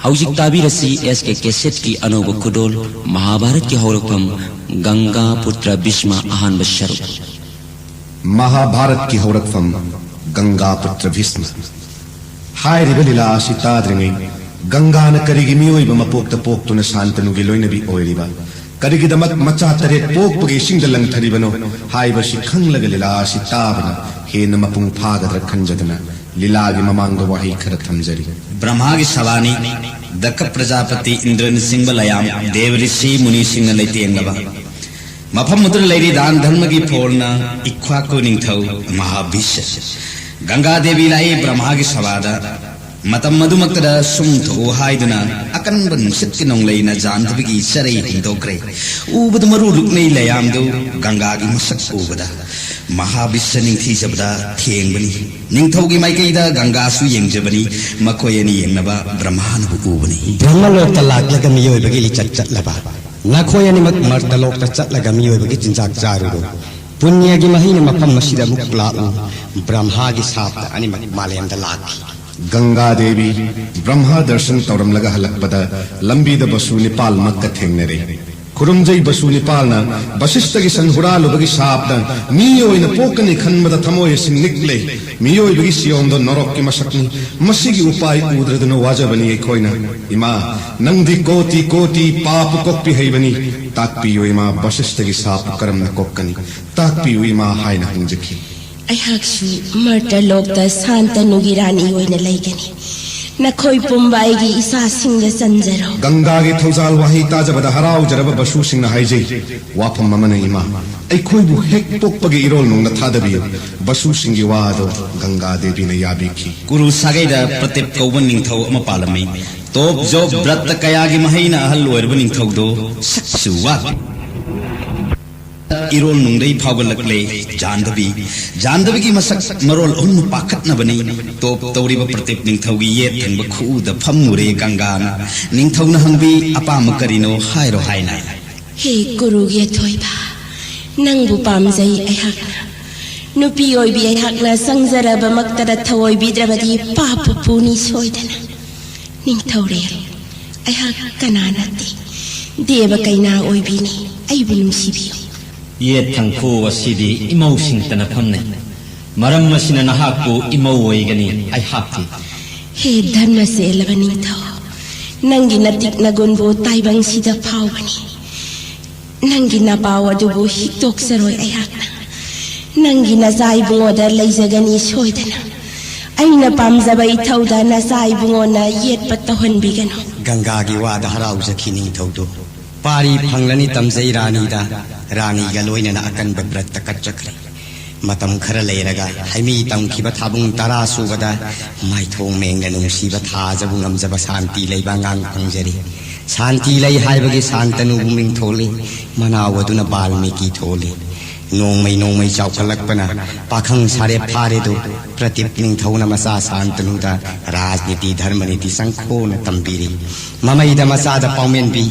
हौजिक ताबीरसी S के cassette की अनोब खुदोल महाभारत की हौरकम गंगा पुत्र भीष्म अहान बशर महाभारत की हौरकम गंगा पुत्र भीष्म हाय रिबलीला सीताद्रिंगे गंगा न करिगी मियोई मपोक्त पोक्तुन शांतनुगी लोइनबी ओइरिबा करिगी दमक मचा तरे पोकपगे सिंग लंग थरिबनो हाय बसी खंगलग लीला सीताबना हेन मपुंग फागद्र खंजदना लीलागी ममांग वही खर थमजरी ब्रह्मा की सवानी दक्क प्रजापति इंद्रन सिंह लयाम देव ऋषि मुनि सिंह लेतेंगबा मफम मुद्र लेरी दान धर्म की फोलना इख्वा को निंथौ महाभीष्य गंगा देवी लाई ब्रह्मा की सवादा मतम मधुमक्तदा सुम थो हाइदना अकनबन सित्ति नोंगलेना जानथबिगी सरे हिंदोक्रे उबद मरु लुकने लयाम दो गंगा की मसक उबदा महाविश्व निंथी जबदा थेंगबनी निंथौगी माइकैदा गंगासु येंगजबनी मखोयनी येंगनबा ब्रह्मानबु उबनी ब्रह्मलोक लाक्लग मियोयबगी लिचच्चलबा नखोयनी मत मर्तलोक चच्चलग मियोयबगी चिंजाक जारुदो पुण्य की महीने मफम मसीदा मुक्लाउ ब्रह्मा की साप अनि मालयमदा लाकी गंगा देवी ब्रह्मा दर्शन तौरम लगा हलकपदा लंबी द बसु निपाल मक्का थेंगनेरे खुरुमजई बसु निपालना वशिष्ठ की संहुरालु बगी सापदा मियोइना पोकनी खनमदा थमोय सिंग निकले मियोइ बगी सियोंदो नरक की मसकनी मसीगी उपाय उद्रदनो वाजबनी एखोइना इमा नंगदी कोटि कोटि पाप कोप्पी हैबनी ताकपियो इमा वशिष्ठ की साप करम न कोक्कनी ताकपियो इमा हायना हंजकी अहाक्सु मर्तलोकता शांतनुगी रानी होइना लैगनी नखोई पुंबाईगी इसा सिंह संजरो गंगा के थौजाल वाही ताजबदा हराव जरब बसु सिंह हाइजे वाफम ममन इमा अखोइबु हेक पोकपगे इरोल नोंग थादबियो बसु सिंह वादो गंगा देवी ने याबिखी कुरु सागैदा प्रत्येक कौवन निंथौ अमा पालमै तोप जो व्रत कयागी महीना अहल ओइरब निंथौदो सक्सु वात इरोल नुंगदई फावगलकले जानदबी की मसक मरोल उन पाखतनबनी तोप तौरिब प्रत्येक निंथौगी ये थंब खूद फमुरे गंगान निंथौना हंबी अपाम करिनो हायरो हायना हे गुरुगे थोइबा नंगबु पामजई अहाकना नुपी ओइबी अहाकना संजरब मक्तदा थवोइबी द्रबदी पाप पुनी सोइदना निंथौरे अहाक कनानते देव कैना ओइबीनी अइबु नुसिबियो ये थंखो वसीदी इमौ सिंतना फमने मरम मसिना नहाकु इमौ ओइगनी आई हापति हे धर्म से लबनी थो नंगी नतिक नगुनबो ताइबंग सिदा फावबनी नंगी नपाव अदुबो हितोक सरोय अयाकना नंगी नजाई बुंगोदा लैजगनी सोइदना अइना पामजबई थौदा नजाई बुंगोना येत पत्तहनबिगनो गंगा की वाद हराउ जखिनी थौदो पारी फंगलनी तमजई रानीदा रानी गलोइना अकन व्रत कच्चखरे मतम खर लेरगा हैमी तमखिब थाबुंग तरा सुबदा माइथोंग मेंग नुंसीब थाजबु ngमजब शांति लेबा ngang फंगजरी शांति लै हाइबगे शांतनु बुमिंग थोले मनावदुना बाल्मीकि थोले नोंमै चाउखलकपना पाखंग सारे फारे दो प्रत्येक निंथौना मसा शांतनुदा राजनीति धर्म नीति संखोन तंबीरी ममैद मसादा पाउमेनबी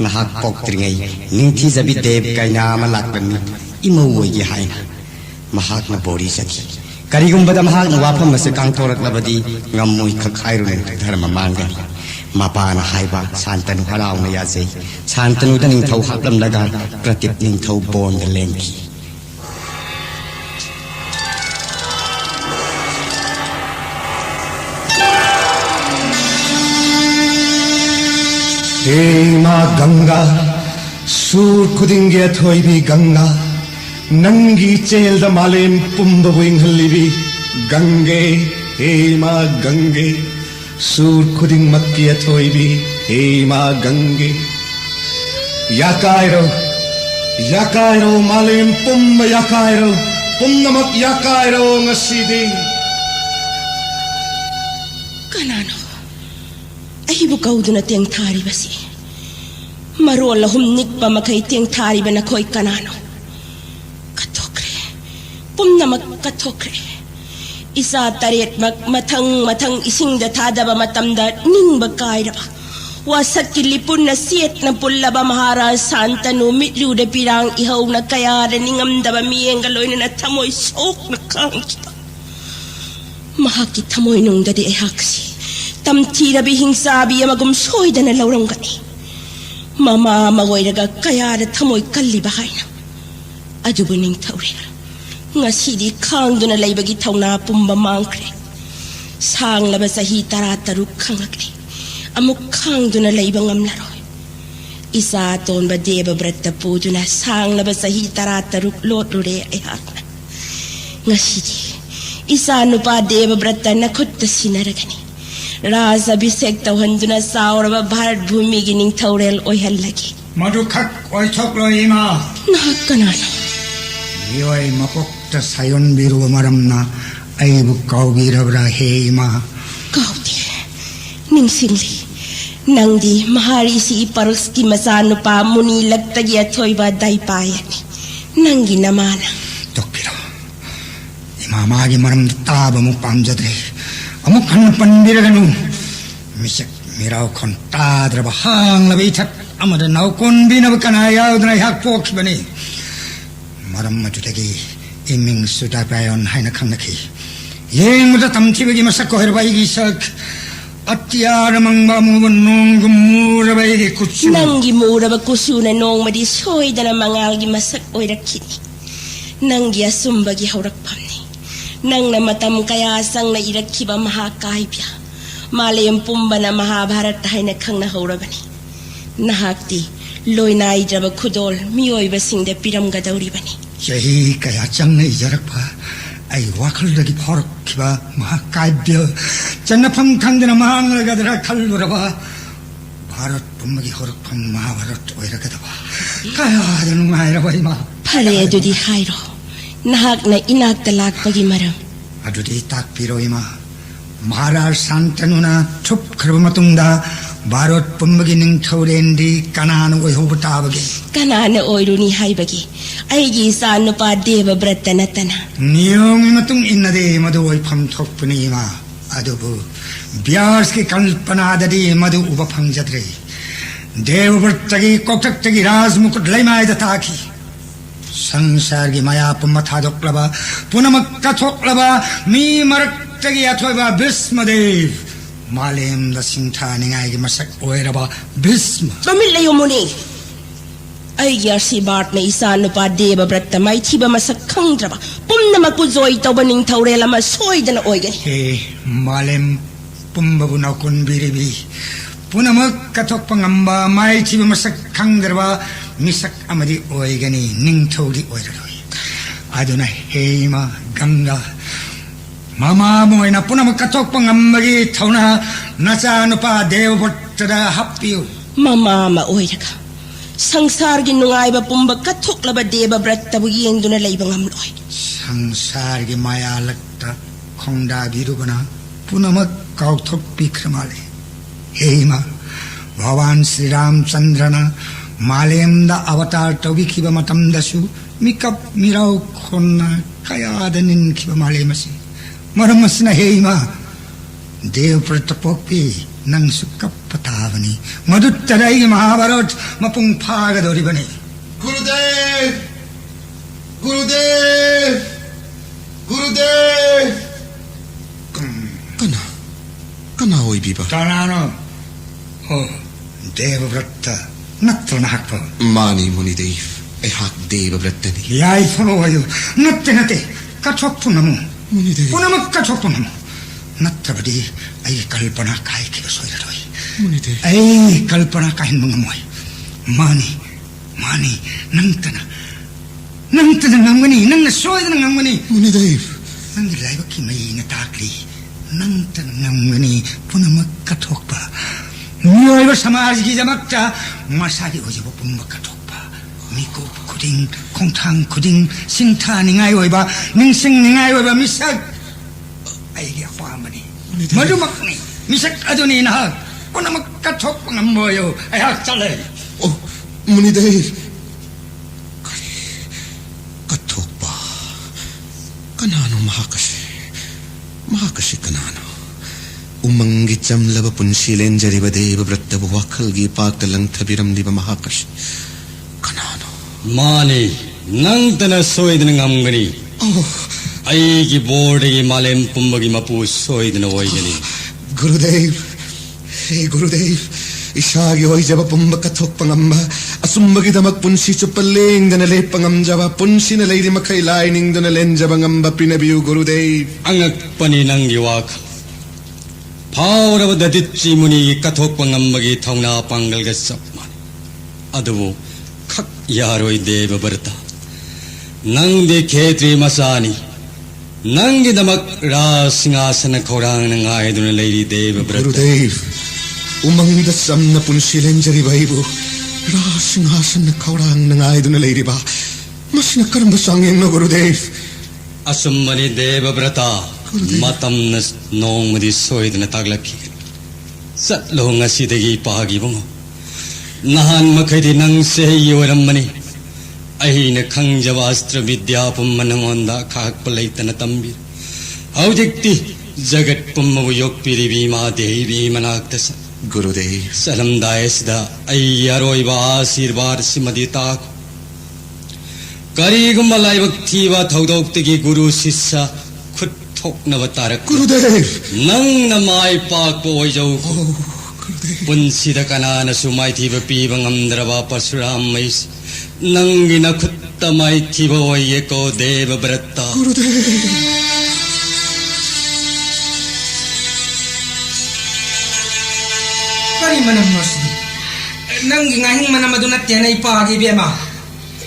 नहाक पोक्त्रिङै निंथि जबि देव कैनाम लाक्बनी इमौवैगे हाइना महाकना बोरी सखी करिगुम्बदा महाकना वाफम मसे कांथोरक्लबदी ngमोइ खखाइरुने धर्म मांगनी मपाना हाइबा शांतनु हराउना याजै शांतनुदा निंथौ हाप्लमलगा प्रत्येक निंथौ बोंद लेंकी हे माँ गंगा सूर खुदिंगे थोइबी गंगा नंगी चेल द मालेम पुंबबु इंघलिबी गंगे हे माँ गंगे सूर खुदिंग मक्किया थोइबी हे माँ गंगे याकायरो मालेम पुंब याकायरो पुंगमक याकायरो ngasiदी कनानो अहिबु कौदुना तेंग थारी बसी मरोल लहुम निक्पा मखै तेंग थारी बना खोई कनानो कथोक्रे पुमनमक कथोक्रे इसा तरेत मथंग इसिंग द थादबा मतमदा निंग कायरबा वासक की लिपुन सेत न पुल्लबा महाराज शांतनु मिट्लू द पिरांग इहौ न कयार निंगम दबा मियेंग लोइन न थमोय सोक न Kong महाकी थमोय नुंग ददे हाक्सी tamthirabi hingsabi amagum soidana lauramgani mama magoiraga kayada thamoi kalliba haina adubu ningthaurel ngasidi khangduna leibagi thauna pumba mangkhre sanglaba sahi 13 khangakli amuk khangduna leiba ngamlaroi isa tonba deba bratta puduna sanglaba sahi 13 lotlure ayakna ngasidi isa nupa deba bratta nakhutta sinaragani raza bisek tawhanduna sauraba bharat bhumi gi ningthaurel oihallagi madu khak oithoklo ima nakanana yoi mapokta sayon biru maramna aibu kaubirabra he ima kaudi ningsingli nangdi maharisi parski masanupa muni laktagi athoiba daipayani nangi namana tokpira ima magi maram taba mu pamjadre amuk khan pandiraganu misak mirau khon tadraba hang labi that amada nau kon binab kana yaudna hak pok bani maram matutagi iming suda payon haina khanaki yeng muda tamthibagi masak ko herbai gi sak atyar mangba mu nong murabai gi kuchu nangi muraba kusuna nongmadi soidana mangalgi masak oirakhini nangi asumbagi haurakpamni nangna matam kaya sangna irakhiba mahakaibya malem pumbana mahabharat haina khangna haurabani nahakti loinai jaba khudol mioiba singde piramgadawri bani yahi kaya changna ijarakpa ai wakal dagi phorak khiba mahakaibya channapham khangdana mahangragadra khalluraba bharat pumbagi horakpham mahabharat oiragadaba kaya danungairaba ima phare adudi hairo nahakna inakta lakpagi maram adudi takpiro ima maharaj santanuna thup kharba matungda bharat pumbagi ningthaurendi kanana oihobatabagi kanana oiruni haibagi aigi sanupa deva bratta natana niyomi matung innade madu oipham thokpuni ima adubu vyas ki kalpana dadi madu ubapang jadre devavrtagi koktaktagi rajmukut laimai dataki संसार की माया पुम्मथा दोक्लबा पुनमक्का थोक्लबा मी मरक्तगी अथवा भीष्मदेव मालेम दसिंथा निगाई की मसक ओएरबा Bhishma Tamil योमुनि aigi arsibat na isanupa deva bratta maithiba masak khangdraba pumnamaku joy tawbaning thaurelama soidana oigani he malem pumbabu nakun biribi punamak kathok pangamba maithiba masak khangdraba misak amadi oigani ningthodi oiraroi aduna heima ganga mama moina punamak kathok pangambagi thauna nacha nupa deva bratta happiu mama ma oiraga संसार की नुंगाइबा पुंबा कथोक्लबा देबा ब्रत्तबु येंगदुना लैबा ngamloi संसार की माया लगता खोंडा बिरुबना पुनमक काउथोक बिक्रमाले हेमा भगवान श्री रामचंद्रना मालेमदा अवतार तौबिखिबा मतमदसु मिकप मिराउ खोन्ना कयादनिन खिबा मालेमसि मरमसना हेमा देव प्रतपोक्पि नंग सुकप पतावनी मधुत्तराई महाभारत मपुंग फागदोरी बने गुरुदेव गुरुदेव गुरुदेव कना कना होई बीबा तानानो हो देवव्रत नत्र नाहक मानी मुनिदेव एहाक देवव्रतनी याई फनो वयो नत्ते कथोक पुनमु मुनिदेव पुनमक कथोक पुनमु नत्र बडी आई कल्पना काय के सोइरoi मुनिदेव आई कल्पना काहिन मंगमoi मानी मानी नंतना नंगनी नंग सोइदन नंगनी मुनिदेव नंग लाइब की मई न ताकली नंतन नंगनी पुनमक कथोकपा नियोइब समाज की जमकता मसागी होजिब पुनमक कथोकपा मिको खुदिंग खोंथांग खुदिंग सिंथा निंगाई ओइबा निंसिंग निंगाई ओइबा मिsak आई पामनी मधुमकनी मिsak अदुनी ना पुनमक कथोक ngambyo ai hak chale ओ मुनिदेव कथोकपा कनानो महाकशी कनानो उमंगी चमलब पुंशीलेन जरिब देव व्रतबु वाखलगी पाक्तलंग थबिरमदिब महाकशी कनानो माने नंगतना सोइदन ngamgani aigi bordegi malem pumbagi mapu soidna oigani Gurudev Hey Gurudev, isagi hoy jaba pumba kathok pangamba, asumbagi damak punsi chupaling dana le pangam jaba punsi na lady makai lining dana len jaba ngamba pinabiu Gurudev. Angak pani nangi wak. Power of the Ditchimuni kathok pangambagi thongna pangal gasapman. Adu kak yaroi deva berta. Nang de khetri masani. Nangi damak ra singasana korang nang ay dun lady deva berta. Gurudev, umang da sam na punsi len jari baibu. Ra singhasan na kaurang nang ay dun lady ba. Mas nakaram basangin no Gurudev. Asumani deva berta. Matam na nong madi soid na taglaki. Sat lo nga sidagi pahagi bungo. Nahan makadi nang sehi waram mani. Ahi na kang javastra vidya pumanangonda kahak palayta na tambir. Audikti jagat pumavuyok piribi ma devi managtasa. Gurudev. Salam dayas da ayyaroi ba asirbar simadita ko. Kari gumalay baktiwa thaudok guru sissa khut Gurudev! Nang na may pagpo ay jaw ko. Punsida ka na sumay tiba pibang amdraba pasuramais. Nang ginakutta may tiba ay eko deva brata. Gurudev! Kari manam nosdi. Nang ngahing manamadu na tiyan ay pagi biyama.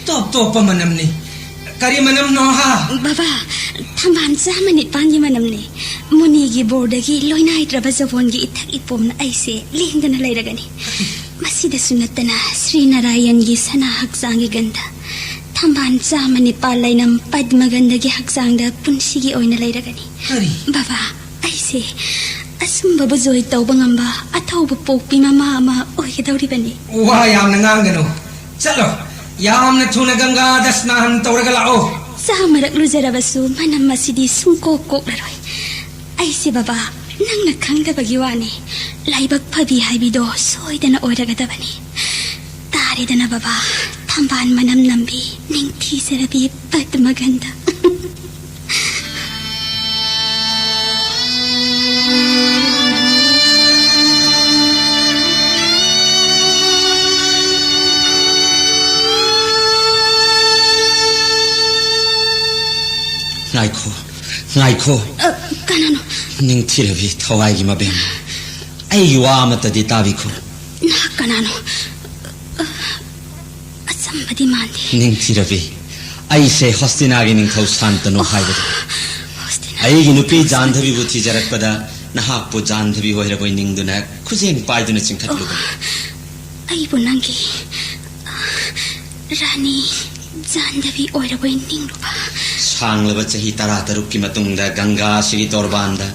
Top pa manam ni. Kari manam no ha. Baba, tamban zamanit pangi manam ni. Munigi bordagi loinay trabazavongi itak ipom na aise lihinda na layragani. Masida sunatana Sri Narayan gi sana haksanggi ganda. Tamban zamanit palay ng padmagandagi haksangda punsigi oy na layragani. Kari. Baba, aise asum babazoy taw bangamba ataw bapokpi mama oy kadaw ribani. Wayam na nga gano. Salo. Yam na tunagang dasnahan tawragalao. Sa marak luzarabasu manam masidi sungkokok laroy. Ay si baba nang nakangda bagiwani. Laibag pabi haibido soy dana oragadabani. Tari dana baba tamban manam nambi ning tisarabi pad maganda. Ngaiko. Kanano? Ning tirabi thawai gi mabem. Ai wa mata di tabi ko. Na kanano? Asambadi mandi. Ning tirabi. Ai se hostina gi ning thau santano haiba. Hostina. Ai gi nupi jandhabi bu thi jarak pada nahak po jandhabi hoira boi ning duna khujeng pai duna chingkhat lu. Ai bunangi. Rani jandhabi hoira boi ning lu ba. Sanglaba chahi tara taruk ki matungda Ganga sigi torbanda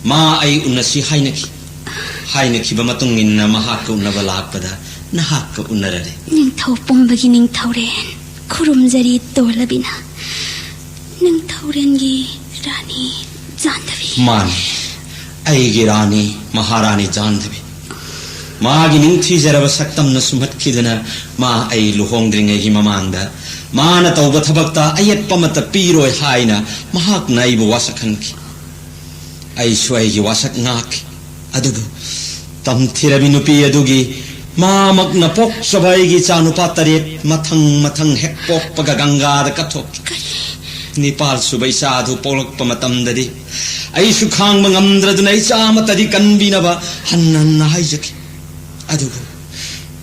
ma ai unnasi hainaki ba matungin na mahak unnaba lakpada nahak unnarare ning thau pumbagi ning thauren khurumjari tolabina ning thauren gi rani jandhabi mani ai gi rani maharani jandhabi ma gi ning thi jaraba saktam na sumat khidana ma ai luhongdringe hi mamangda Mana tau bathabakta ayat pamata piroi haina mahak naibu wasakhan ki ai swai gi wasak ngak adugu tam thirabi nupi adugi ma magna pok sabai gi chanu patare mathang hek pok paga Ganga da kathok Nepal subai sadhu polok pamatam dadi ai sukhang mangamdra dunai chamata di kanbina ba hannan haijaki adugu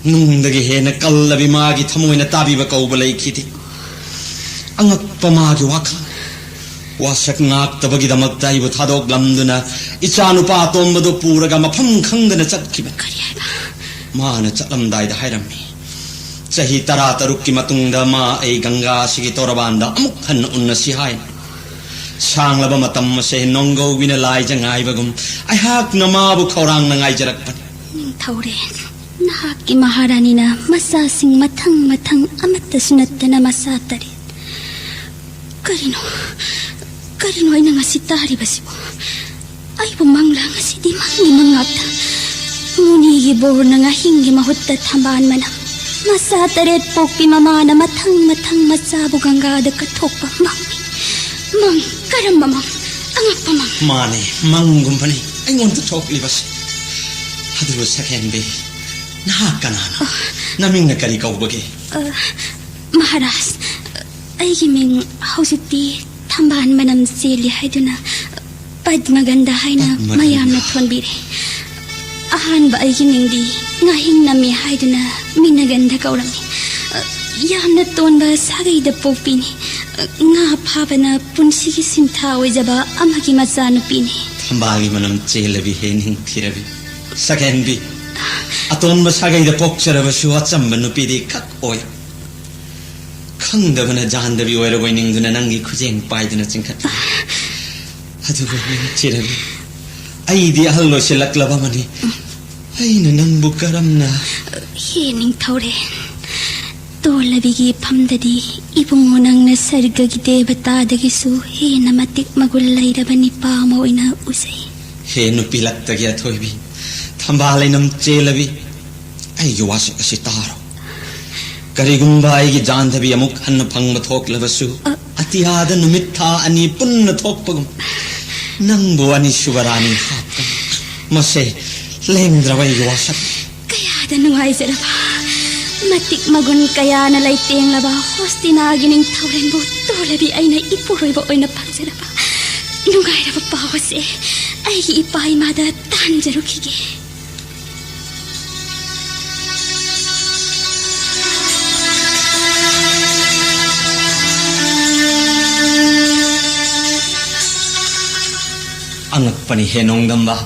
nungdagi hena kallabi magi thamoina tabiba kaubalai khiti angak pamagi waka wasak ngak tabagi damakta ibu thadok lamduna ichanu pa tombado puraga mafam khangdana chatkiba mana chatlamdai da hairammi chahi tara tarukki matungda ma ai Ganga sigi torabanda amuk han unnasi hai sanglaba matam se nongo wina lai jangai bagum ai hak namabu khorang nangai jarakpan thauren nahaki maharani na masa sing mathang amatta sunattana masa tari Karino ay nangasita haribasibo. Ay pumangla nga si di mangi mangata. Ngunigi bor na nga hingi mahuttat hambahan manam. Masataret pokpi mamana matang masabog ang gada katok pa mangi. Mang karamba mang. Angak pa mang. Mane, mang gumpani. I want to talk libas. ꯑꯗꯨꯕꯨ ꯁꯛꯍꯦꯟꯕꯤ ꯅꯍꯥꯛ ꯀꯅꯥꯅꯣ ꯅꯃꯤꯡꯅ ꯀꯔꯤ ꯀꯧꯕꯒꯦ ꯃꯍꯥꯔꯥꯖ ꯑꯩꯒꯤ ꯃꯤꯡ ꯍꯧꯖꯤꯛꯇꯤ ꯊꯝꯕꯥꯜ ꯃꯅꯝ ꯆꯦꯜꯂꯤ ꯍꯥꯏꯗꯨꯅ ꯄद्ꯃꯒꯟꯙ ꯍꯥꯏꯅ ꯃꯌꯥꯝꯅ ꯊꯣꯟꯕꯤꯔꯦ ꯑꯍꯥꯟꯕ ꯑꯩꯒꯤ ꯃꯤꯡꯗꯤ ꯉꯥꯍꯤꯡ ꯅꯝꯃꯤ ꯍꯥꯏꯗꯨꯅ ꯃꯤꯅꯒꯟꯙ ꯀꯧꯔꯝꯃꯤ ꯌꯥꯝꯅ ꯇꯣꯟꯕ ꯁꯥꯒꯩꯗ ꯄꯣꯛꯄꯤꯅꯤ ꯉꯥ ꯐꯥꯕꯅ ꯄꯨꯟꯁꯤꯒꯤ ꯁꯤꯟꯊꯥ ꯑꯣꯏꯖꯕ ꯑꯃꯒꯤ ꯃꯆꯥꯅꯨꯄꯤꯅꯤ ꯊꯝꯕꯥꯜꯒꯤ ꯃꯅꯝ ꯆꯦꯜꯂꯕꯤ ꯍꯦ ꯅꯤꯡꯊꯤꯔꯕꯤ ꯁꯛꯍꯦꯟꯕꯤ ꯑꯇꯣꯟꯕ ꯁꯥꯒꯩꯗ ꯄꯣꯛꯆꯔꯕꯁꯨ ꯑꯆꯝꯕ ꯅꯨꯄꯤꯗꯤ ꯈꯛ ꯑꯣꯏ ꯈꯪꯗꯕꯅ ꯖꯥꯟꯗꯕꯤ ꯑꯣꯏꯔꯕꯣꯏ ꯅꯤꯡꯗꯨꯅ ꯅꯪꯒꯤ ꯈꯨꯖꯦꯡ ꯄꯥꯏꯗꯨꯅ ꯆꯤꯡꯈꯠꯂꯤ ꯑꯗꯨꯕꯨ ꯅꯤꯡꯊꯤꯔꯕꯤ ꯑꯩꯗꯤ ꯑꯍꯜ ꯂꯣꯏꯁꯤꯜꯂꯛꯂꯕꯃꯅꯤ ꯑꯩꯅ ꯅꯪꯕꯨ ꯀꯔꯝꯅ ꯍꯦ ꯅꯤꯡꯊꯧꯔꯦꯜ ꯇꯣꯜꯂꯕꯤꯒꯤ ꯐꯝꯗꯗꯤ 이봉호 낭나 sargagi devatadagisu hena matik magul lairaba nipa ama oina usai he nupi laktagi athoibi thambalai nam chelabi ai gi wasik asi taro karigumba ai gi jandhabi amuk hanna phangba thoklabasu atiyada numit tha ani punna thokpagum nangbu ani subarani hapta mase lengdraba ai gi wasak kayada nuai zaraba matik magun kaya na laiteng laba hostina gining thauren bo tolabi aina ipuroi bo oina pangseraba nungai raba pawase ai gi ipai mada tanjaru khige angak pani henong damba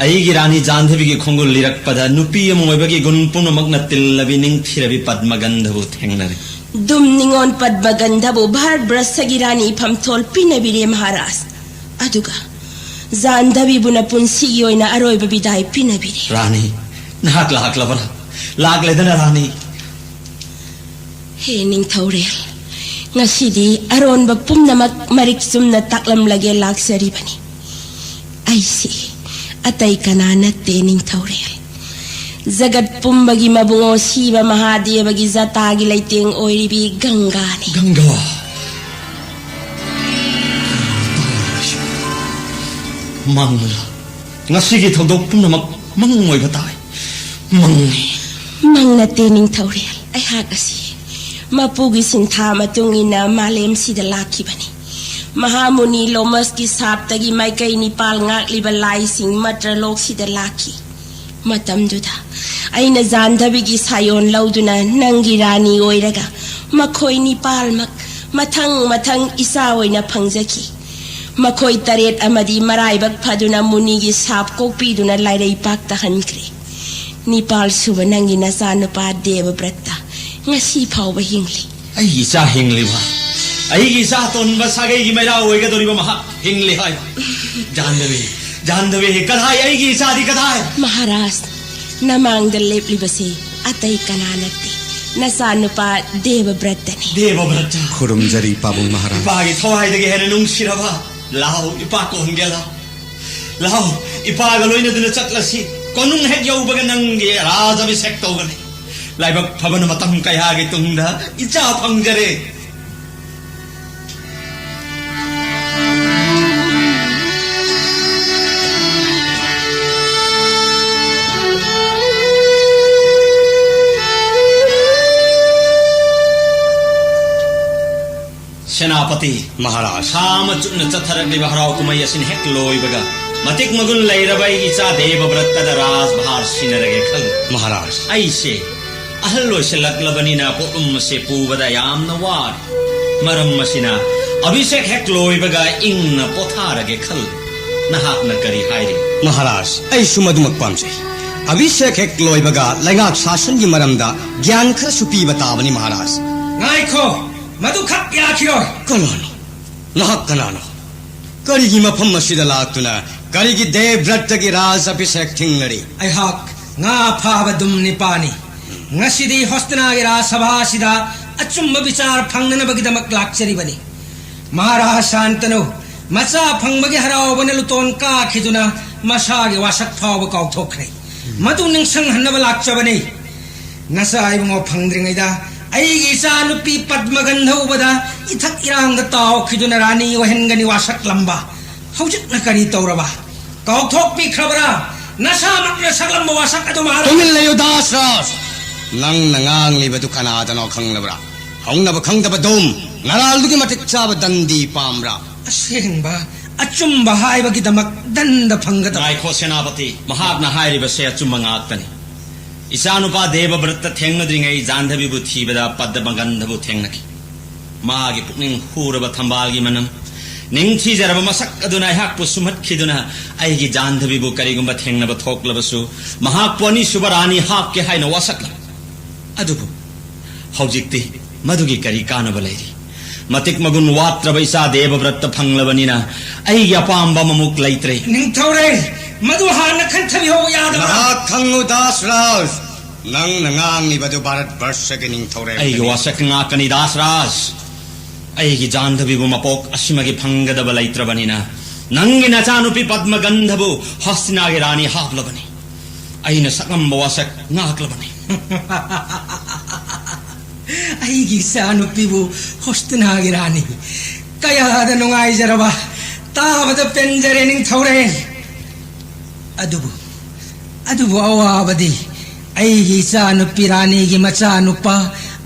aigi rani jandhabi gi khongul lirak pada nupi amoibagi gun punamakna tillabi ning thirabi padmagandhabu thengnare dum ningon padmagandhabu bharat brasagi rani phamthol pinabire maharaj aduga jandhabi buna punsi yoina aroi babidai pinabire rani nahak laklabara lagledana rani he ning thaure ngasidi aron ba pumnamak marik sumna taklam lage laksari bani aisi atay kanana tening taurel zagat pumbagi mabungo siba mahadevagi zatagi laiteng oiribi gangani ganga mangla ngasigi thodok punamak mangoi batai mangna tening taurel ai hagasi mapugi sintha matungina malem sida lakibani Mahamuni Lomas ki saptagi maikai nipal ngak libalai sing matra lok sida laki matam duda aina jandhabi gi sayon lauduna nangi rani oiraga makhoi nipal mak mathang isa oina phangjaki makhoi taret amadi maraibak phaduna muni gi sap kokpi duna lairei pak ta hankre nipal suba nangi nasanupa devabrata ngasi phawba hingli ai isa hingli wa aigi sa tonba sagai gi mera oiga doriba maha hingli hai jandhabi kadhai aigi sa di kadhai maharaj namang de lepli basi atai kananati nasanupa devabrata khurumjari pabu maharaj pagi thawai de hena nung siraba lao ipa ko hingela lao ipa ga loina duna chatlasi konung het yaubaga nangi raja bi sek togani laibak phabana matam kaya gi tungda icha phangjare Senapati Maharaj Sama chutna chatharakli baharau kumai asin hek loibaga matik magun leirabai icha devabrata da raj bahar sinarage khal Maharaj aise ahal loiselak na poum se pubada yamna war maram masina abhishek hek loibaga ingna potharage khal nahak na kari hairi Maharaj ai sumadumak pamjai abhishek hek loibaga laingak sasan gi maramda gyan khara supi batabani Maharaj ngai kho madu khap ya khiro kanano nahak kanano karigi mafam masida latuna karigi devratta gi raj abhishek thinglari ai hak nga phaba dum nipani ngasidi hostana gi ra sabha sida achumba bichar phangnana bagidamak lakchari bani maharaj shantanu macha phangmagi harau bane luton ka khiduna masa gi wasak phawba kaw thokre madu ningsang hannaba lakchabani nasa aibungo phangdringaida aigi sa nupi padmagandha ubada ithak irang da taw khiduna rani ohengani wasak lamba haujik na kari tawraba kaw thok pi khabra nasamak na saglang mawasak at umaharap. Tumil layo dasras! Nang nangang libadu kanada no kang labra. Hong naba kang dabadom. Naralugi matik saba dandi pamra. Asing ba? At yung bahay bagi damak danda panggata. Ngai ko senapati mahak na hairi ba se achum mangakani. Isanu pa deva bratta thengna dringai jandhabi bu thibada padda magandha bu thengnaki. Magi pukning hura ba thambagi manam. Ningthi jaraba masak aduna hak pu sumat khiduna ai gi jandhabi bu karigumba thengna ba thokla basu mahak poni subarani hak ke haina wasakla. Adubu haujikti madugi kari kana balairi. Matik magun watra baisa deva bratta phanglabani na ai gi apamba mamuk laitre. Ningthore madu hana khanthari ho yada. Mahak kangu dasras. Nang nangang libadu Bharat Varsha ke ning thore. Ai gi wasak ngakani dasras. ai gi jandhabi bu mapok asimagi phangada balaitra banina nangi nachanupi padma gandhabu hastinagi rani haplabani aina sakam bawasak ngaklabani ai gi sanupi bu hastinagi rani kaya da nungai jaraba tabada penjare ning thore adubu awabadi ai gi sanupi rani gi machanupa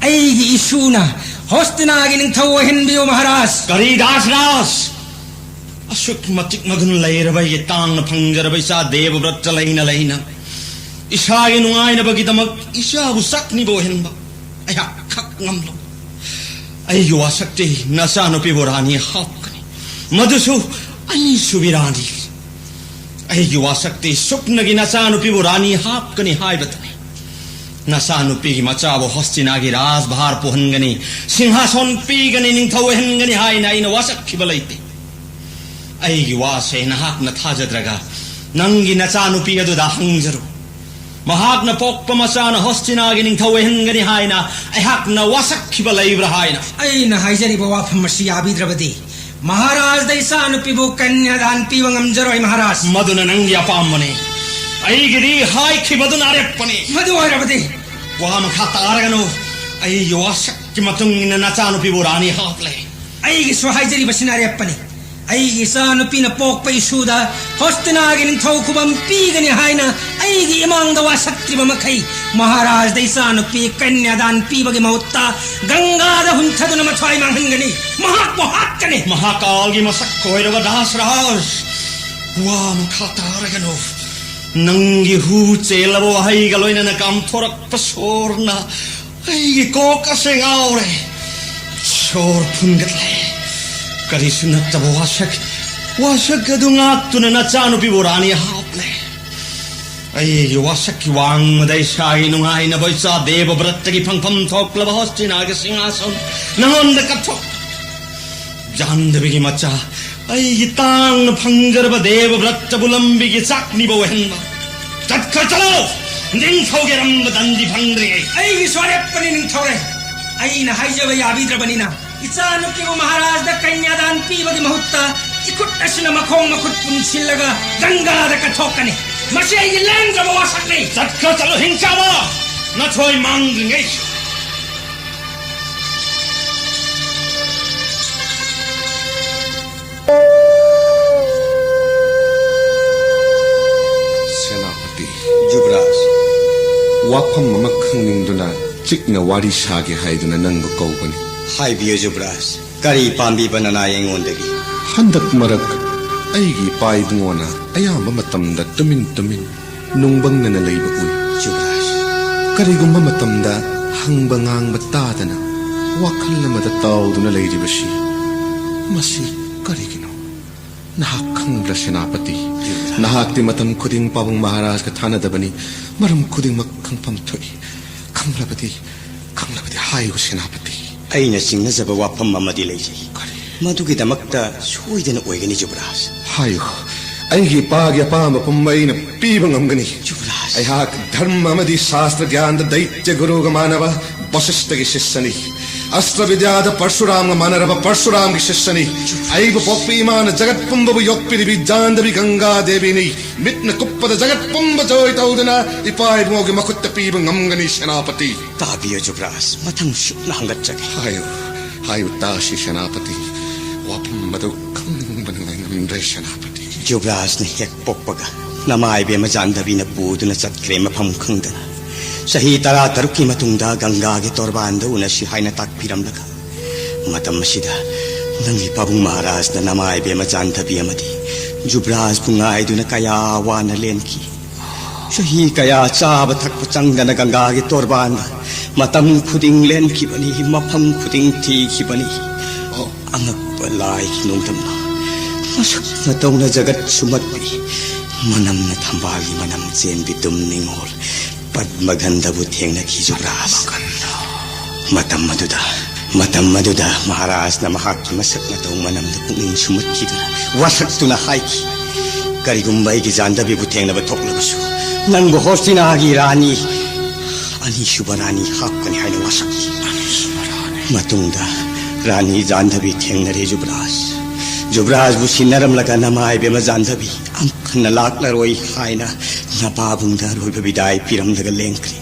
ai gi isuna Hostinagi ning thaw hinbiyo Maharaj. Kari dasras. Asuk matik magun laira bai tang na phangjar bai sa dev vrat laina laina. Isha gi nungai na bagi damak isha bu sakni bo hinba. Aya khak ngamlo. Ai yu asakti nasa no pi borani hapkani. Madusu ai subirani. Ai yu asakti sukna gi nasa no pi borani hapkani hai batani. Nasanupi machabo hostinagi ras bahar pohangani singhason pigani ningthau hengani haina ina wasak khibalaite ai gi wase nahak na thajadraga nangi nasanupi adu da hangjaru mahak na pokpa masana hostinagi ningthau hengani haina ai hak na wasak khibalai brahaina ai na haijari bawa phamasi abidrabadi Maharaj dai sanupi bu kanyadan piwangam jaroi Maharaj maduna nangi apamane ai giri hai khibadun arepani madu arabadi wa makhata aragano ai yosak ki matung ina nachanu pi borani haple ai gi sohaijari basinari appani ai gi sanupi na pok pai suda hostinagi ning thau khubam pigani haina ai gi imang da wasakri bamakai Maharaj dai sanupi kanyadan pibagi mautta ganga da hunthaduna mathai manghangani mahakani mahakal gi masak koiraga dasras wa makhata aragano Nangi hu chelabo hai galoina na kam thorak pasorna ai ko kaseng aure sor phungatle kari sunat tabo wasak gadunga tuna na chanu pi borani haple ai wasak ki wang madai sai nungai na boisa deva bratta ki phangpham thokla hostina ga singason nangon da kathok jandhabi ki macha ai tang phangjar ba dev bratta bulambi ki chakni bo henba tatkar chalo ning thoge ram dandi phangre ai gi sore pani ning thore ai na haijaba yabidra banina ichanu ki Maharaj da kanyadan pi bagi mahutta ikut asna makhong makhut punsilaga ganga da ka thokani masi ai lang ga wasakni tatkar chalo hinchaba na thoi mangnge Wapam mama khangning chikna wari shage haiduna nangba kaubani Hai biyo Jubraj Kari pambi banana yengondagi Handak marak aigi pai bungona ayamba matamda tumin nungbang na nalayba uy Jubraj Kari gumba matamda hangba ngangba tadana wakal lamada tawduna layribashi Masi kari gino Nahak khangla senapati Nahak di matam kuding pawang Maharaj ka thanadabani Maram kuding makhang pamtoi Kanglabadi hayo senapati Aina singnazaba wapam mamadi layjay Madugi damakta suidana oigani Jubraj Hayo Aigi pagi apama pumayna pibang amgani Jubraj Ayhak dharma amadi shastra gyanda daitya guru gamanava Vasishtha ki shishani Astra vidyada Parshuram gamanarava Parshuram ki shishani Aiba poppi imana jagat pumbabu yokpiri jandavi ganga devini Mitna kuppada jagat pumba joy taudana Ipai bungogi makutta pibang amgani senapati Tabiyo Jubraj matang shukna hangatjag Hayo tashi senapati Wapam madu kang banangay namre senapati Jubraj ni hek pokpaga नमाइबे मजानदबी न पूदुना चतख्रे मफम खंगदना सही तरा तरुक की मतुंगदा गंगा के तोरबान उनसी हाइना ताकपिरमलगा मतम मसिदा नंगी पाबुंग महाराज न नमाइबे मजानदबी अमदी जुब्राज पुंगाइदुना कया वाना लेनकी सही कया चाब थक चंगदना गंगा के तोरबान मतम खुदिंग लेनकीबनी मफम खुदिंग थीकीबनी अंगप लाई नोंदमना मसक नतौना जगत सुमत्पी मनम न थंबागी मनम चेन बितुम निंगोर पद्मगंधबु थेंगनकी जुब्राज मतम मदुदा महाराज न महाकी मसक नतौ मनम न पुनिंग सुमत्कीदुना वसक्तुना हाइकी करिगुम्बाईगी जानदबीबु थेंगनबा थोक्लबसु नंगबु होस्टिनागी रानी अनिसुबा रानी हाक्कनी हाइना वसक्की मतुंगदा रानी जानदबी थेंगनरे जुब्राज बुसिनरम लगा नमाय बेमा जानदबी अमखन लाकलरोई हाइना नपाबुंदा रोइबा बिदाय पिरम लगा लेंक्री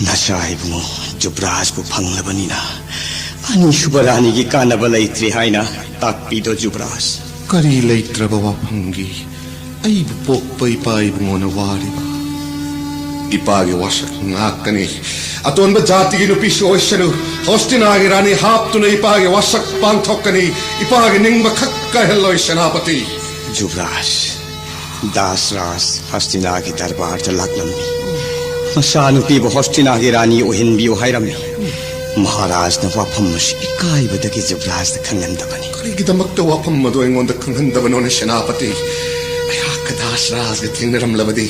नसाय बुंगो जुब्राज को फंगलबनिना अनिसुबा रानी की कानबा लैत्रे हाइना ताकपीदो जुब्राज करी लैत्रबा वाफंगी अइबु पोक्पा इपा इबुंगोना वारिबा इपागे वसक नाकनी अतोनबा जाति की नुपी सोइसनु होस्टिनागे रानी हापतुना इपागे वसक पांथोकनी इपागे निंगबा खक्का हेलोय सेनापति जुब्राज दासराज हस्तिनागे दरबार च लाकलम्बी मसानुपी होस्टिनागे रानी ओहिनबियो हाइरम्मी महाराज न वाफम मस इकाइबदगी जुब्राज द खंगंदबनी करिगिदमक्ता वाफम मदो एंगोंदा खंगंदबनोने सेनापति अयाक दासराज गे थेंगनरमलबदी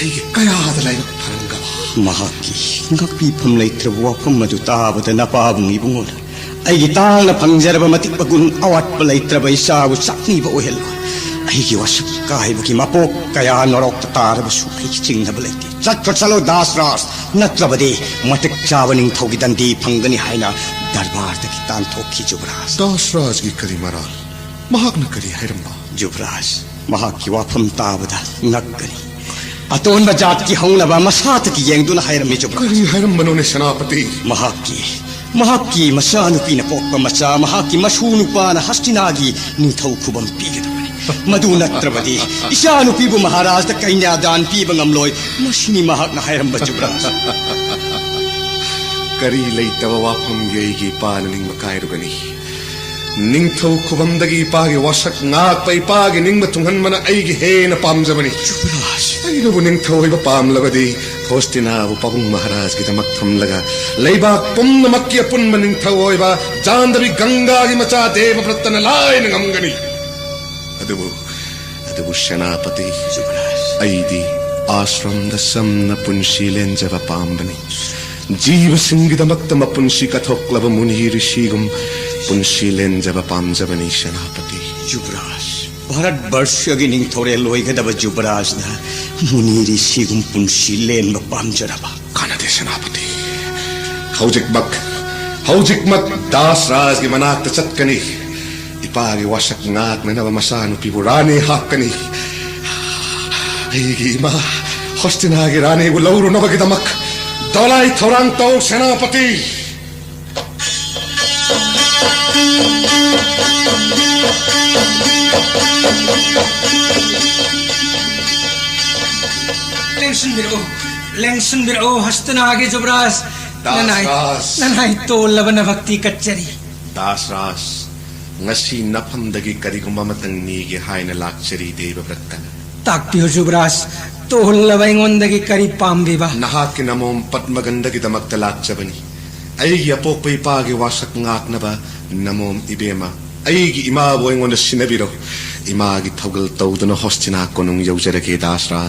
अइगे कयाद Laiba फरंगबा महाकी ngakpi pham leitrab wafam madu tabada napabung ibungona aigi tangna phangjaraba matik bagun awat pa leitraba isabu sakni ba ohel aigi wasak kai buki mapok kaya norok tataraba su aigi chingna baleite chat chalo dasras natrabade matik chawaning thogi dandi phangani haina darbar da kitan thokhi jubraj Dasraj की करी मरा महाक न करी हैरम्बा जुब्राज महाकी वाफम ताबदा नक्कनी अतोन बजात की हौलबा मसात की येंगदुना हायरमी जुब्राज करी हैरम्बनोने सेनापति महाकी मसानुपी न पोक्पा मचा महाकी मशूनुपान हस्तिनागी निथौ खुबम पीगदबनी मदु नत्रबदी इशानुपीबु महाराज द कन्यादान पीबा ngamloi मसिनी महाक न हायरम्बा जुब्राज करी लैतबा वाफम गेगी पालनिंग मकायरुगनी निंगथौ खुबमदगी इपागे वसक नाक इपागे निंगबा तुंगनमना अइगे हेन पामजबनी जुब्राज अइनबु निंगथौ इबा पामलबदी होस्टिनाबु पाबुंग महाराज की दमक थमलगा लैबा पुन्नमक्की अपुन्म निंगथौ ओइबा जानदबी गंगागी मचा देवव्रतन लाइन ngамगनी अदबु सेनापति जुब्राज अइदी आश्रम द समन पुंसी लेंजबा पामबनी जीव सिंगी दमक तम पुंसी कथोक्लब मुनि ऋषिगुम पुंसी लेंजबा पामजबनी सेनापति जुब्राज भारत वर्ष की निंगथौरे लोइगदब जुब्राज न मुनि ऋषिगुम पुंसी लेन पामजरबा कानदे सेनापति हौजिकमक दासराज की मनाक चतकनी इपागे वसक नाक नब मसानुपीबु रानी हाक्कनी अइगी इमा होस्टिनागे रानी बु लौरु नबगिदमक दलाई थौरांग तौ सेनापति लेंसन बिरो हस्तिनागे जुब्राज ननाई तोलबना भक्ति कच्चरी Dasraj ngasi nafamdagi karigumba matang nige haina lakchari devavratan ताकपियो जुब्राज तोलबा इंगोंदगी करी पामबिबा nahaki namom padmagandagi damakta lakchabani aigi apokpa ipage wasak ngaknaba namom ibema aigi ima boingonda sinabiro imagi thogal tawduna hostina konung yaujarake dasra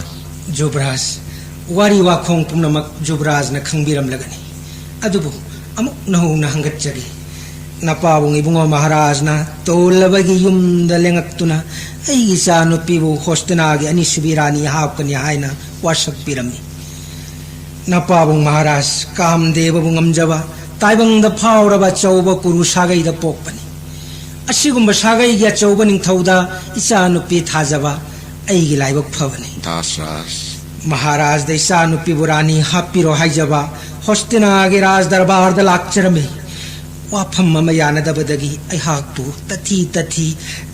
जुब्राज वारी वाखोंग पुनमक जुब्राज न खंगबिरम लगनी अदुबु अमुक नहु न हंगच्चरी नपाबुंग इबुंगो महाराज न तोलबगी युमद लेंगक्तुना अइगी चानुपीबु होस्टनागी अनिसुबी रानी हापकनी हाइना वासक पिरमनी नपाबुंग महाराज कामदेवबु ngamjaba ताइबंगद फावरबा चौबा कुरु सागैद पोकपनी असिगुंबा सागैगी चौबा निंगथौदा इचानुपी थाजबा अइगी लाइबक फबनी दासराज महाराज the इचानुपीबु रानी हापिरो हाइजबा होस्टनागी राज दरबार the लाक्चरमे वाफम मम यानदबदगी अहाकु तथी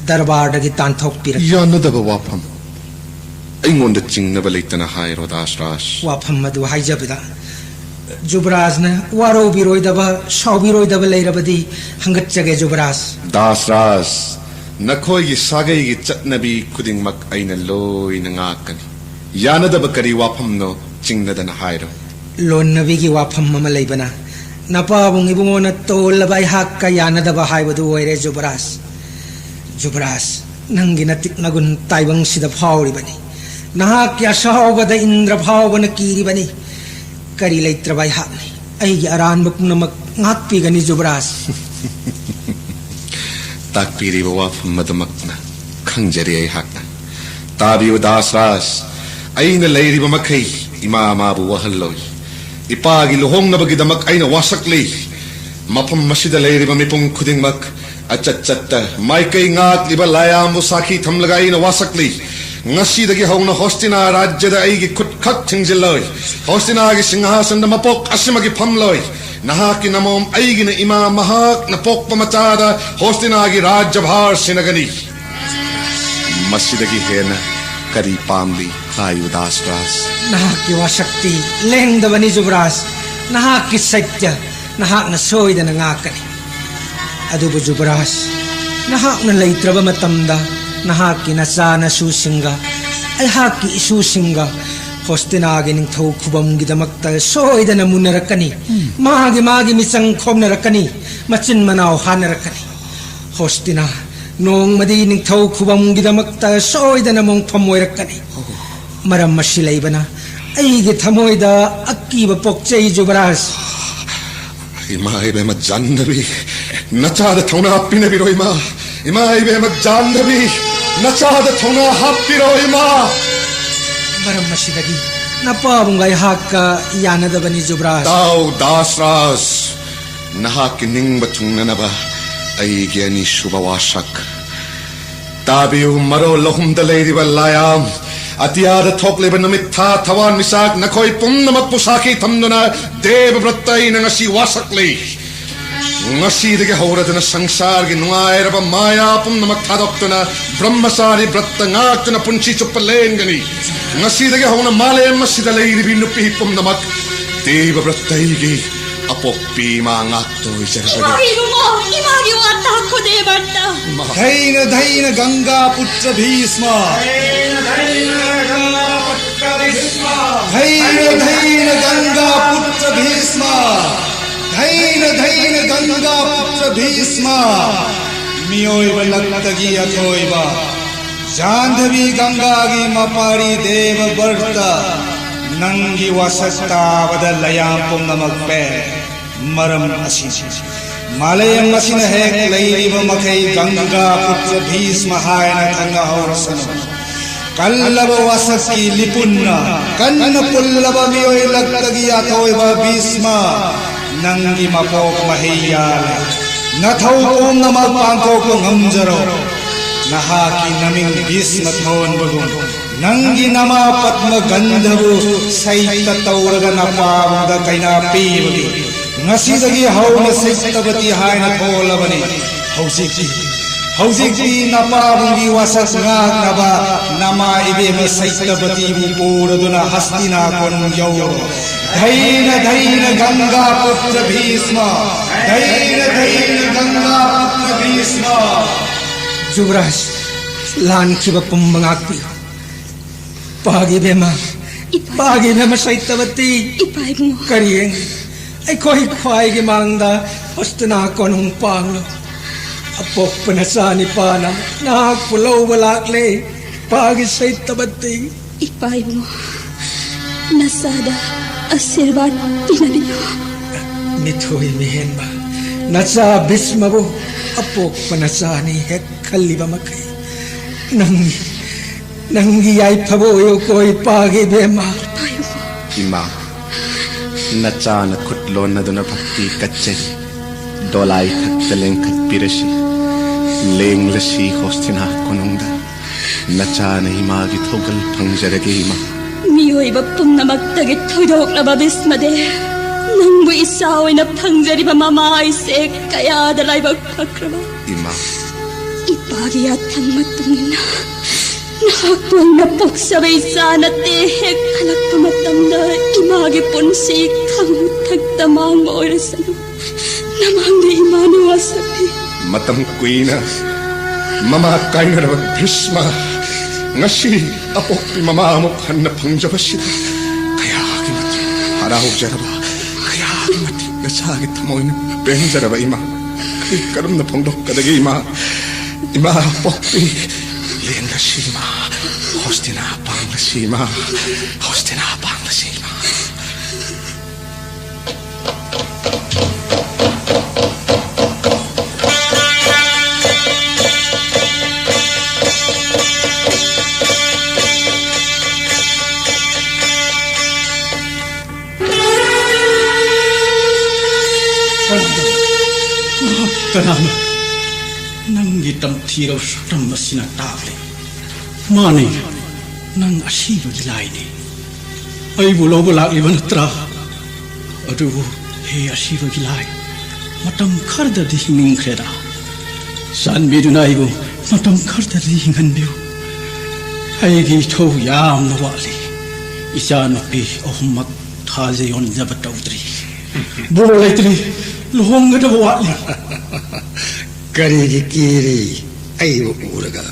दरबार दगी तांथोक पिर यानदब वाफम ꯑꯩꯉꯣꯟꯗ ꯆꯤꯡꯅꯕ ꯂꯩꯇꯅ ꯍꯥꯏꯔꯣ ꯗꯥꯁꯔꯥꯖ ꯋꯥꯐꯝ ꯑꯗꯨ ꯍꯥꯏꯖꯕꯗ ꯖꯨꯕꯔꯥꯖꯅ ꯋꯥꯔꯧꯕꯤꯔꯣꯏꯗꯕ ꯁꯥꯎꯕꯤꯔꯣꯏꯗꯕ ꯂꯩꯔꯕꯗꯤ ꯍꯪꯒꯠꯆꯒꯦ ꯖꯨꯕꯔꯥꯖ ꯗꯥꯁꯔꯥꯖ ꯅꯈꯣꯏꯒꯤ ꯁꯥꯒꯩꯒꯤ ꯆꯠꯅꯕꯤ ꯈꯨꯗꯤꯡꯃꯛ ꯑꯩꯅ ꯂꯣꯏꯅ ꯉꯥꯛꯀꯅꯤ ꯌꯥꯅꯗꯕ ꯀꯔꯤ ꯋꯥꯐꯝꯅꯣ ꯆꯤꯡꯅꯗꯅ ꯍꯥꯏꯔꯣ ꯂꯣꯟꯅꯕꯤꯒꯤ ꯋꯥꯐꯝ ꯑꯃ ꯂꯩꯕꯅ ꯅꯄꯥꯕꯨꯡ ꯏꯕꯨꯡꯉꯣꯅ ꯇꯣꯜꯂꯕ ꯑꯩꯍꯥꯛꯀ ꯌꯥꯅꯗꯕ ꯍꯥꯏꯕꯗꯨ ꯑꯣꯏꯔꯦ ꯖꯨꯕꯔꯥꯖ ꯖꯨꯕꯔꯥꯖ ꯅꯪꯒꯤ ꯅꯇꯤꯛ ꯅꯒꯨꯟ ꯇꯥꯏꯕꯪꯁꯤꯗ ꯐꯥꯎꯔꯤꯕꯅꯤ ꯅꯍꯥꯛꯀꯤ ꯑꯁꯥꯎꯕꯗ ꯏꯟꯗ꯭ꯔ ꯐꯥꯎꯕꯅ ꯀꯤꯔꯤꯕꯅꯤ ꯀꯔꯤ ꯂꯩꯇ꯭ꯔꯕ ꯑꯩꯍꯥꯛꯅꯤ ꯑꯩꯒꯤ ꯑꯔꯥꯟꯕ ꯄꯨꯝꯅꯃꯛ ꯉꯥꯛꯄꯤꯒꯅꯤ ꯖꯨꯕꯔꯥꯖ ꯇꯥꯛꯄꯤꯔꯤꯕ ꯋꯥꯐꯝ ꯑꯗꯨꯃꯛꯅ ꯈꯪꯖꯔꯦ ꯑꯩꯍꯥꯛꯅ ꯇꯥꯕꯤꯌꯨ ꯗꯥꯁꯔꯥꯖ ꯑꯩꯅ ꯂꯩꯔꯤꯕ ꯃꯈꯩ ꯏꯃꯥ ꯃꯥꯕꯨ ꯋꯥꯍꯜꯂꯣꯏ ꯏꯄꯥꯒꯤ ꯂꯨꯍꯣꯡꯅꯕꯒꯤꯗꯃꯛ ꯑꯩꯅ ꯋꯥꯁꯛꯂꯤ ꯃꯐꯝ ꯑꯁꯤꯗ ꯂꯩꯔꯤꯕ ꯃꯤꯄꯨꯝ ꯈꯨꯗꯤꯡꯃꯛ ꯑꯆꯠ ꯆꯠꯇ ꯃꯥꯏꯀꯩ ꯉꯥꯛꯂꯤꯕ ꯂꯥꯏꯌꯥꯝꯕꯨ ꯁꯥꯈꯤ ꯊꯝꯂꯒ ꯑꯩꯅ ꯋꯥꯁꯛꯂꯤ ꯉꯁꯤꯗꯒꯤ ꯍꯧꯅ ꯍꯣꯁꯇꯤꯅꯥ ꯔꯥꯖ꯭ꯌꯗ ꯑꯩꯒꯤ ꯈꯨꯠ ꯈꯛ ꯊꯤꯡꯖꯤꯜꯂꯣꯏ ꯍꯣꯁꯇꯤꯅꯥꯒꯤ ꯁꯤꯡꯍꯥꯁꯟꯗ ꯃꯄꯣꯛ ꯑꯁꯤꯃꯒꯤ ꯐꯝꯂꯣꯏ ꯅꯍꯥꯛꯀꯤ ꯅꯃꯣꯝ ꯑꯩꯒꯤꯅ ꯏꯃꯥ ꯃꯍꯥꯛꯅ ꯄꯣꯛꯄ ꯃꯆꯥꯗ ꯍꯣꯁꯇꯤꯅꯥꯒꯤ ꯔꯥꯖ꯭‍ය ꯚꯥꯔ ꯁꯤꯟꯅꯒꯅꯤ ꯃꯁꯤꯗꯒꯤ ꯍꯦꯟꯅ ꯀꯔꯤ ꯄꯥꯝꯂꯤ ꯍꯥꯏꯌꯨ ꯗꯥꯁꯔꯥꯖ ꯅꯍꯥꯛꯀꯤ ꯋꯥꯁꯛꯇꯤ ꯂꯦꯡꯗꯕꯅꯤ ꯖꯨꯕꯔꯥꯖ ꯅꯍꯥꯛꯀꯤ ꯁꯩꯇ꯭ꯌ ꯅꯍꯥꯛꯅ ꯁꯣꯏꯗꯅ ꯉꯥꯛꯀꯅꯤ ꯑꯗꯨꯕꯨ ꯖꯨꯕꯔꯥꯖ ꯅꯍꯥꯛꯅ ꯂꯩꯇ꯭ꯔꯕ ꯃꯇꯝꯗ ꯅꯍꯥꯛꯀꯤ ꯅꯆꯥ ꯅꯁꯨꯁꯤꯡꯒ ꯑꯩꯍꯥꯛꯀꯤ ꯏꯁꯨꯁꯤꯡꯒ ꯍꯣꯁꯇꯤꯅꯥꯒꯤ ꯅꯤꯡꯊꯧ ꯈꯨꯕꯝꯒꯤꯗꯃꯛꯇ ꯁꯣꯏꯗꯅ ꯃꯨꯟꯅꯔꯛꯀꯅꯤ ꯃꯥꯒꯤ ꯃꯤꯆꯪ ꯈꯣꯝꯅꯔꯛꯀꯅꯤ ꯃꯆꯤꯟ ꯃꯅꯥꯎ ꯍꯥꯟꯅꯔꯛꯀꯅꯤ ꯍꯣꯁꯇꯤꯅꯥ ꯅꯣꯡꯃꯗꯤ ꯅꯤꯡꯊꯧ ꯈꯨꯕꯝꯒꯤꯗꯃꯛꯇ ꯁꯣꯏꯗꯅ ꯃꯣꯡꯐꯝ ꯑꯣꯏꯔꯛꯀꯅꯤ ꯃꯔꯝ ꯑꯁꯤ ꯂꯩꯕꯅ ꯑꯩꯒꯤ ꯊꯃꯣꯏꯗ ꯑꯀꯤꯕ ꯄꯣꯛꯆꯩ ꯖꯨꯕꯔꯥꯖ इमा इबेम जानदबी नचाद थौना हाप्पिनबिरो इमा इबेम जानदबी नचाद थौना हाप्पिरो इमा मरम मसिदगी नपाबुंगाई हाक्का यानदबनी जुबराज ताऊ दासराज नहाक निंग थुंगनबा अईगे अनि शुभवासक ताबियु मरो लहुम दलेरिबा लायाम अतियाद थोकलेब नमित था थवान मिसाक नखोई पुन्नमक पुसाकी थमनुना देव व्रतई नंगसी वासकले ngasi dege hauradana sangsar gi nuairaba maya punnamak thadokna brahmachari vratta ngakna punchi chuppalengani ngasi dege hauna male masida leiribi nupi punnamak deva vrattai gi apokpi ma ngakto iserabage imagi wata khode batta dhaina ganga putra bhisma dhaina ganga putra bhisma dhaina ganga putra bhisma miyoi balakagi athoiba jandhavi ganga gi mapari deva varta nangi wasasta badalayam pumnamak pe maram asin malayam asin hek leiriba makai ganga putra bhisma haina thanga horasana kallaba wasaki lipunna kanna pullaba miyoi laktagi athoiba bhisma nangi mapok mahiyala nathau om nama pangko ko ngamjaro nahaki naming bhisma thon bagum nangi nama patma gandhabu saita tauraga napavda kaina pibagi ngasidagi hauna saitabati haina tholabani hausiki napavungi wasas naba nama ibema saitabati bu puraduna hastina kon yaw dhaina ganga putra bhisma dhaina ganga putra bhisma जुबराज लान की बपुम मंगाती पागे बेमा सैतवती करिए ऐ कोई ख्वाई के मांगदा हस्तना कोनुं पांगलो अपोपन सानी पाना ना पुलो बलाकले पागे सैतवती इपाइमो नसादा आशीर्वाद पिनबियो मिथोई मेहनबा नचा बिस्मबो अपोपन सानी है खल्लिबा मखै नंगी आई फबो यो कोई पागे बेमा इमा नचान खुटलो नदुना भक्ति कच्चरी दोलाई खत्तलें खत्पिरशी लेंग लसी होस्तिना कोनुंदा नचान इमागी थोगल फंगजरगे इमा मियोइबा पुन्नमक्तगे थोइदोक्लबा बिस्मदे नंबु इसा ओइना फंगजरिबा ममाइसे कयादा लाइबा फक्रबा इमा इपागी याथंग मतुंगना Nakakuha pok sabay sana te hek kalak pamatam na imagi punsi kamutag tamang orasan namang na imani wasabi. Matam kuina mama kaina na Bhisma ngasi apok pi mama mo hanna pangjabasita kaya kimat haraw jaraba kaya kimat nasagi tamoy ben jaraba ima karam na pangdok kadagi ima apok pi Linda Sima, Hostina Panglasima, Hostina Panglasima. Kanana, nang gitam tiraw sakram masina table. Mani, nang asiyo dilay ni. Ay bulo bulak iban tra. Aduh, he asiyo dilay. Matam karda di hinging kreda. San bidu na ibu, matam karda di hingan biu. Ay gi to yam na wali. Isa no pi ohmak thaze yon jabat utri. Bulo laitri, lohong gada wali. Kari kiri, ayo uraga.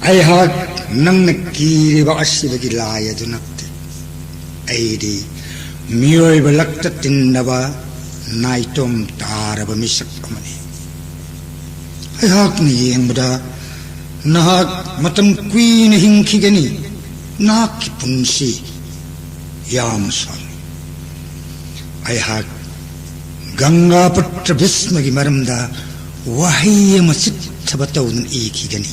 Ayhat nang nakiri ba asiba gilaya dunakte. Aydi miyoy balakta tinaba naitom tara ba misak amani. Ayhat ni yang bada nahak matam kui na hingki gani naki punsi yamsal. Ayhat Ganga Putra Bhisma gi maramda wahiya masit sabataw ng iki gani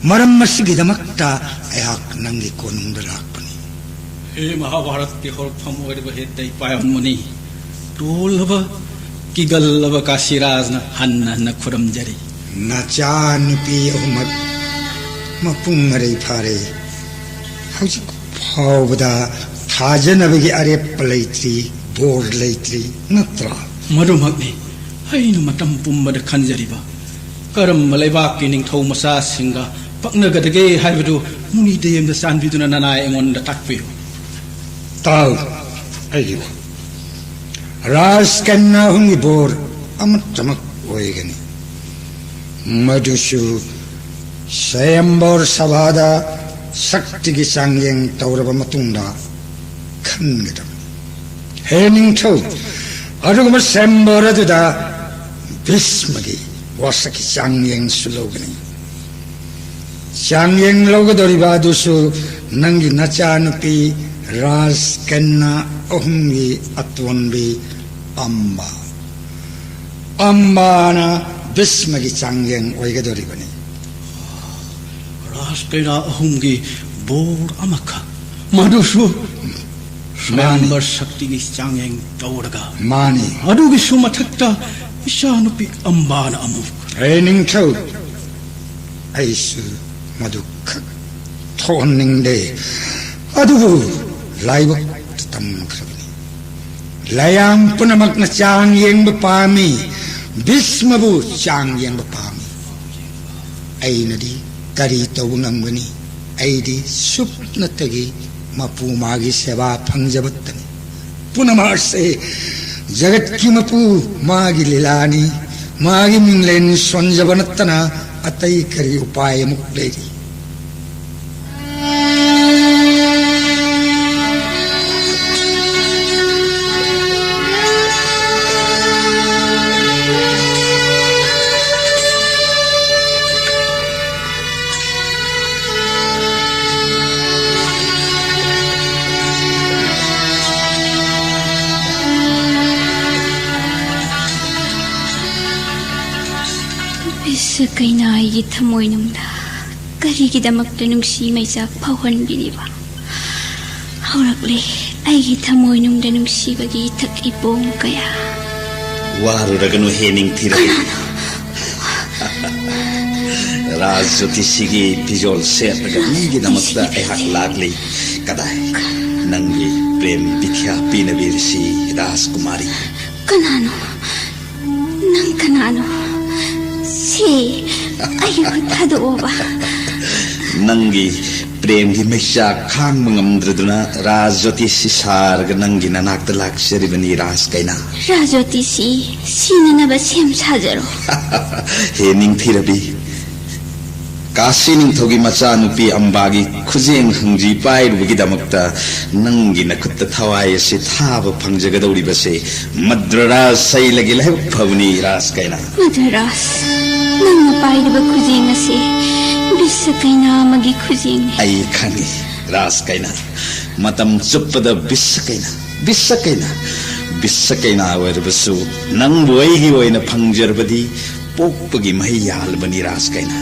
maram masigi damakta ayak nangi konung dalakpani he Mahabharat ki hor phamoy ba hetay payon muni tolaba kigalaba ka siraz na hanna na khuram jari na chan pi umat mapungare phare hauji phawda thajana bagi are palaitri bor laitri natra Madumagni, ay no matam pumbada kanjariba. Karam malayba kining thau masa singa paknagadage haibadu muni deyem da san biduna nanay engon da takpiyo. Tal ayo. Ras kanna hungi bor amat tamak oigani. Madushu sayambor sabhada sakti gi sangyeng tauraba matungda khangadam. Hening thau Arugama sembora duda Bhismagi wasaki Changyeng sulogani. Changyeng logadoriba dusu nangi nachanupi ras kenna ohungi atwanbi amba. Amba na Bhismagi Changyeng oigadoribani. Ras kenna ohungi bor amaka. Madusu Member Shakti gi Changyeng tauraga. Mani. Adu gi sumatakta isanupi ambana amuk. Raining thau. Aisu madukha. Thoning de. Adu laibak tam khabni. Layam punamak na Changyeng bapami. Bhisma bu Changyeng bapami. Aina di kari tawungang gani. Aidi sup na tagi. Mapu magi seva phangjabattani punamarse jagat ki mapu magi lilani magi minglen sonjabanattana atai kari upaya mukleri Kainay gi thamoy nungda karigidamakta nungsi maysa phawhanbiniba haurakle ai gi thamoy nungda nungsi bagi thak ipong kaya waruraganu hening thira Rajyoti sigi pijol set gi namakta ehak lagli kadai nangi prem bikya pinabirsi Rajkumari kanano nang kanano Si, ayaw tado ba? नंगी प्रेम की मैसा खांग मंगमद्रदुना राजज्योति सिसारग नंगी ननाक लाक्सरिबनी रास कैना राजज्योति सीननब same साजरो हे निंगथिरबी काशी निंगथौगी मचा नुपी अंबागी खुजेंग हंजी पाइरुबगी दमक्ता नंगी नखुत्त थवाय से थाब फंगजगदौरिबसे मद्रराज सैलगी लह फवनी रास कैना मद्रराज नंग पाइरुब खुजेंग से बिस्स कैना मगी खुजेंग आई खंगी रास कैना मतम चुप्पद बिस्स कैना वरबसु नंग बोइगी ओइना फंगजरबदी पोकपगी मही यालबनी रास कैना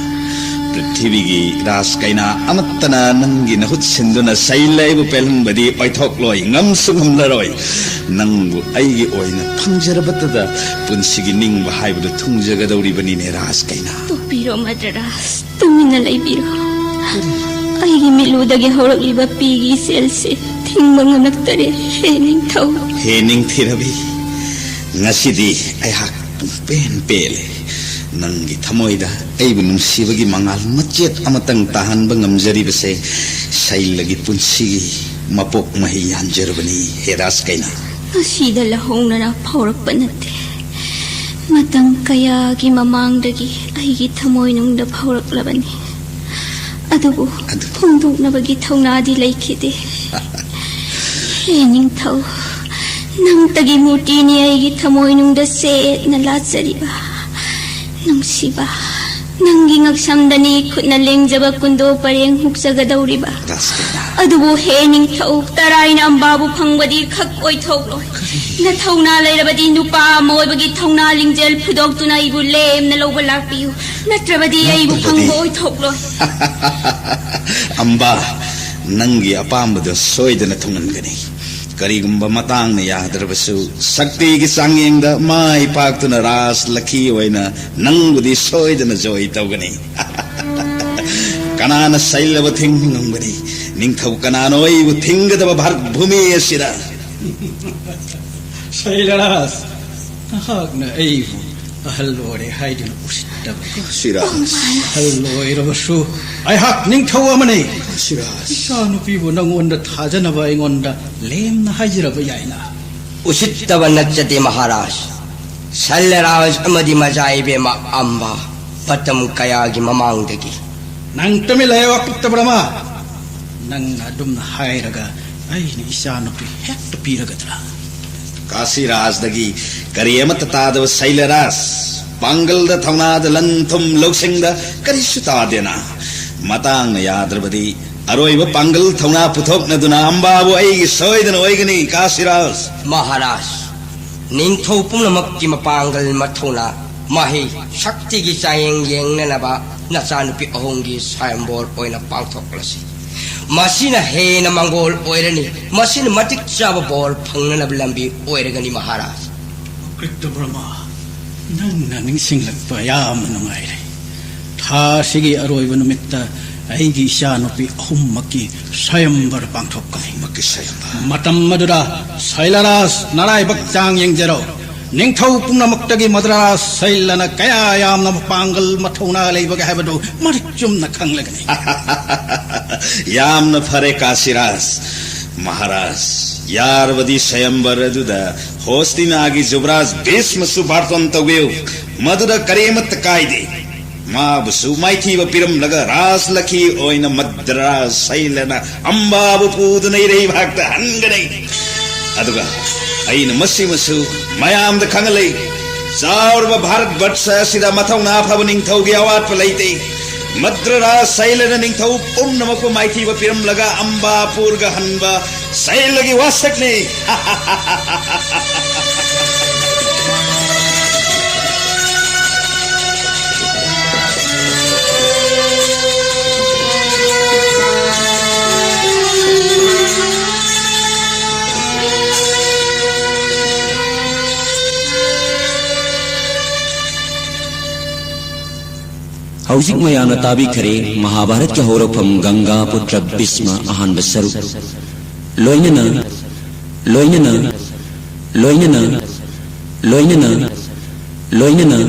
पृथ्वी की रास कैना अमत्तना नंगी नहुत सिंधुना सैलैबु पेलंबदी पैथोकलोय ngमसुंगमलरोय नंगु आइगी ओइना फंगजरबतदा पुनसिगी निंगब हाइबदु थुंगजगदौरिबनी ने रास कैना तो पिरो मद्रराज तुमिना लैबिरो आइगी मिलुदगे हौरक्लिबा पीगी सेलसे थिंगबा ngमनक्तरे हे निंगथिरबी ngasiदी आइहाक पेन पेले नंगी थमोइदा ऐबु नुंसिबगी मंगाल मचेत अमतंग ताहनबा ngमजरिबसे सैलगी पुनसिगी मपोक मही यानजरबनी हे रास कैना असीदा लहोंगना फौरकपा नते मतम कयागी ममांगदगी आइगी थमोइनुंगदा फौरकलबनी अदुबु फोंदोकनबगी थौनादी लैखिदे हे निंगथौ नंगतगी मूर्तिनी आइगी थमोइनुंगदा सेतना लाचरिबा नुंसिबा नंगी ngaksamdani khutna lengjaba kundo pareng hukjagadauriba adubu he ningthau taraina ambabu phangbadi khak oithokloi na thauna leirabadi nupa moibagi thauna lingjel phudoktuna ibu lemna loba lakpiu natrabadi ibu phangbo oithokloi amba nangi apambada soidana thungangani करीगुम्बा मतांग ने यादरबसु शक्ति की सांगेंग माई पाक्तुना रास लखी होइना नंगुदी सोइदना जोई तौगनी कनाना सैलब thing नंगनी Ningthou कनानो ओइबु थिंगदब Bharat भूमि एसिरा सैलरास हागना एइबु अहल्लोरे हाइदिन उसितब cirrus अहल्लोइरबसु आइहाक Ningthou अमने cirrus इसानुपीबु नंगोंदा थाजनबा इंगोंदा Lemna हाजिरबा याइना उसितब नच्चते महाराज सैलराज अमदि मजाइबेमा अंबा पतम कयागी ममांगदगी नंग तमिलय वक्तब्रमा नंग अदुमना हाइरगा आइनि इसानुपी हेक्ट पीरगदरा काशी राजदगी करियमत तादव सैलरास पांगलद थौनाद लंथुम लौसिंगद करिसु तादेना मतांग याद्रबदी अरोइब पांगल थौना पुथोकनदुना अंबाबु आइगी सोइदन ओइगनी काशी राज महाराज निंगथौ पुनमक्की मपांगल मथौना माही शक्ति की चायेंग येंगनबा नचानुपी अहोंगी सायंबोर ओइना पांथोकलसी मसीना हेन मंगोल ओइरनी मसीन मतिक चाब बोर फंगनब लंबी ओइरगनी महाराज कृष्ण ब्रह्मा नंगना निंगसिंगलक्पा याम नुंगाइरे थासिगी अरोइब नुमित्ता आइगी इशानुपी अहुमक्की स्वयंवर पांथोकनी मक्की स्वयंवर मतम मदुरा सैलरास नारायबक चांग येंगजरो निंगथौ पुनमक्तगी मद्रास सैलना कया यामना पांगल मथौना लेबगे हाबदो मरिचुमना खंगलगनी यामना फरे काशीरास महाराज यारवदी स्वयंवर दुदा होस्तिनागी जुबराज भीष्म सुबार्तन तवेउ मदुरा करेमत कायदे माबसु माइथी व पिरम लगा रास लखी ओइन मद्रास सैलना अंबाबु पूदनै रे भागत हंगनै अदुगा ऐन मसी मसु मयाम द खंगलै चाउरब भारत वर्ष सिदा मथौना फब निंगथौगी अवात पलैते मद्रास सैलना निंगथौ पुम्नमको माइथी व पिरम लगा अंबापुर ग हनबा सैलगी वासकने हौजिक मयामना ताबिखरे महाभारत के हौरफम गंगा पुत्र भीष्म अहानब सरुप लोइनना लोइनना लोइनना लोइनना लोइनना